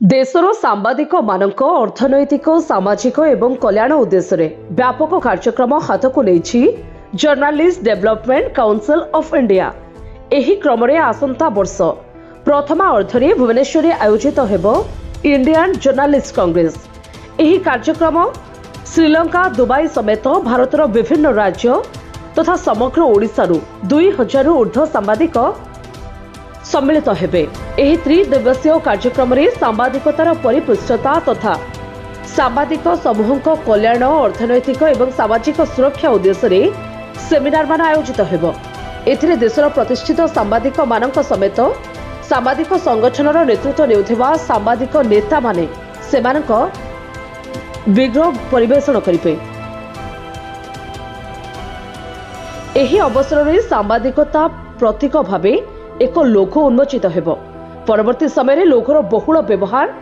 देशर सांबादिक मानक अर्थनैतिक सामाजिक एवं कल्याण उद्देश्य व्यापक कार्यक्रम हाथ को नहीं journalist development council of India. एही क्रम आसंता वर्ष प्रथमा अर्धरे भुवनेश्वर आयोजित हेबो इंडियन जर्नालिस्ट कांग्रेस। एही कार्यक्रम श्रीलंका दुबई समेत भारतर विभिन्न राज्य तथा समग्र ओडिशारू 2000 ऊर्ध्व सांबादिक सम्मिलित हेबे। एही त्रिदिवसीय कार्यक्रम रे सांबादिकतार परिपृष्ठता तथा सांबादिक समूहक कल्याण अर्थनैतिक एवं सामाजिक सुरक्षा उद्देश्य रे सेमिनार मान आयोजित हेबो। एथिरे देशर प्रतिष्ठित सांबादिक मानक समेत सांबादिक संगठनर नेतृत्व नेउथिबा सांबादिक नेता माने सेमानक विग्रह परिवेषण करिबे। एही अवसर रे सांबादिकता प्रतीक भावे एक लोगो उन्मोचित हेबो। परवर्ती समय लोगोर बहुल व्यवहार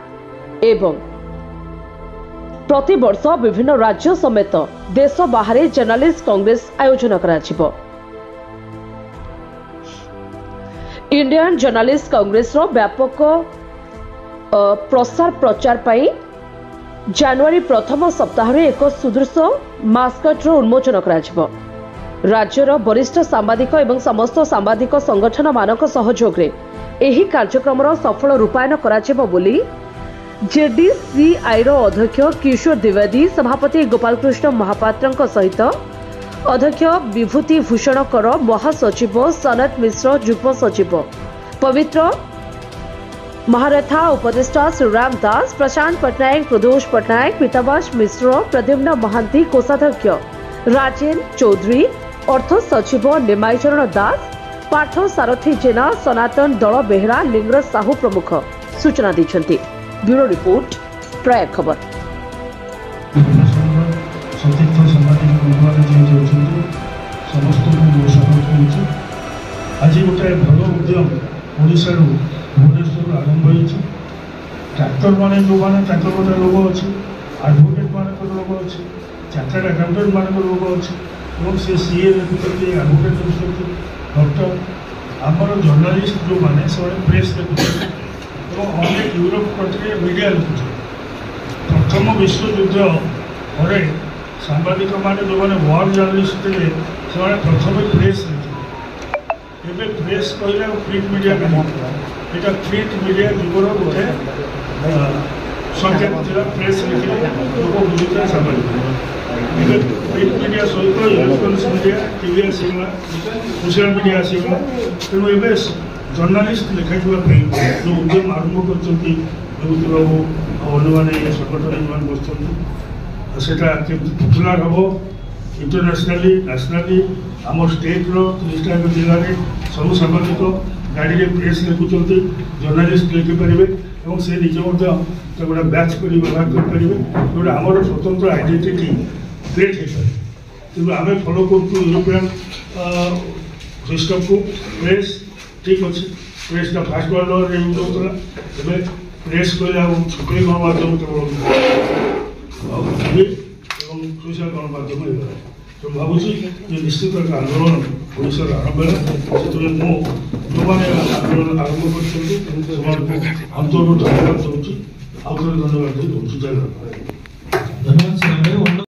एवं प्रति वर्ष विभिन्न राज्य समेत देश बाहर जर्नालिस्ट कांग्रेस आयोजन कराजिबो। इंडियन जर्नालिस्ट कांग्रेस रो व्यापक प्रसार प्रचार पाई जनवरी प्रथम सप्ताह एक सुदृश मास्कट उन्मोचन कराजिबो। राज्यर वरिष्ठ सांबादिक एवं समस्त सांबादिक संगठन मानक सहयोग रे एही कार्यक्रम सफल रूपायन कराजिबो बोली जेडीसीआई रो अध्यक्ष किशोर द्विवेदी, सभापति गोपाल कृष्ण महापात्र सहित अध्यक्ष विभूति भूषण कर, महासचिव सनत मिश्र, युग्म सचिव पवित्र महारथा, उपदेष्टा श्रीराम दास, प्रशांत पटनायक, प्रदोष पटनायक, पीताम्बर मिश्र, प्रद्युम्न महांती, कोषाध्यक्ष राजेन चौधरी, अर्थ सचिव निमाईचरण दास, पार्थ सारथी जेना, सनातन दल बेहरा, लिंगराज साहू प्रमुख सूचना दी। ब्यूरो रिपोर्ट, प्राय खबर। आज गोटे भल उद्यम ओडिशा भुवनेश्वर आरंभ हो। डाक्तर मैंने जो मैंने गोटे रोग अच्छे, आडभोकेट मान रोग अच्छे, चार्टर्ड अकाउंटेंट मान रोग अच्छे, से सीए देखुं, आडभोकेट देखुं, डॉक्टर आमर जर्नालीस्ट जो मैंने से प्रेस देखुं और अनेक यूरोप कंट्री मीडिया लिखुं। प्रथम विश्वयुद्ध पर सांबादिक मैंने जो मैंने वार जर्नालीस्ट थे से प्रथम प्रेस लिखे। एवं प्रेस कहले प्रिंट मीडिया का यहाँ प्रिंट मीडिया जुगर गोटे संकेत था। प्रेस लिखे लोक बुझुता सांबादिक। प्रिंट मीडिया सहित इलेक्ट्रोनिक्स मीडिया, टीवी आसगला, सोशल मीडिया आसगला। तेणु ए जर्नालीस्ट लिखा जो उद्यम आरंभ कर अन्य संगठन बसता पपुलर हम इंटरनेशनली नेशनली आम स्टेट रो30 जिले में सब सांबादिक गाड़ी में प्रेस लिखुं, जर्नालीस्ट लिखिपारे और से निज गोटे बैच कर व्यवहार करेंगे जोटा आम स्वतंत्र आइडेंटिटी क्रिएट हो पाए। कि आम फॉलो कर यूरोपियन सिस्टम को प्रेस ठीक अच्छे। प्रेस का फास्ट वर्ल्ड यूज होता है। प्रेस कहले छुट्टी गणमाध्यम केवल टीवी और सोशल गणमाध्यम हो। तो भावुची निश्चित एक आंदोलन ओडिशा आरंभ है। से जो मैंने आंदोलन आरंभ कर अंतर धन्यवाद दूसरी आउे धन्यवाद दूसरी।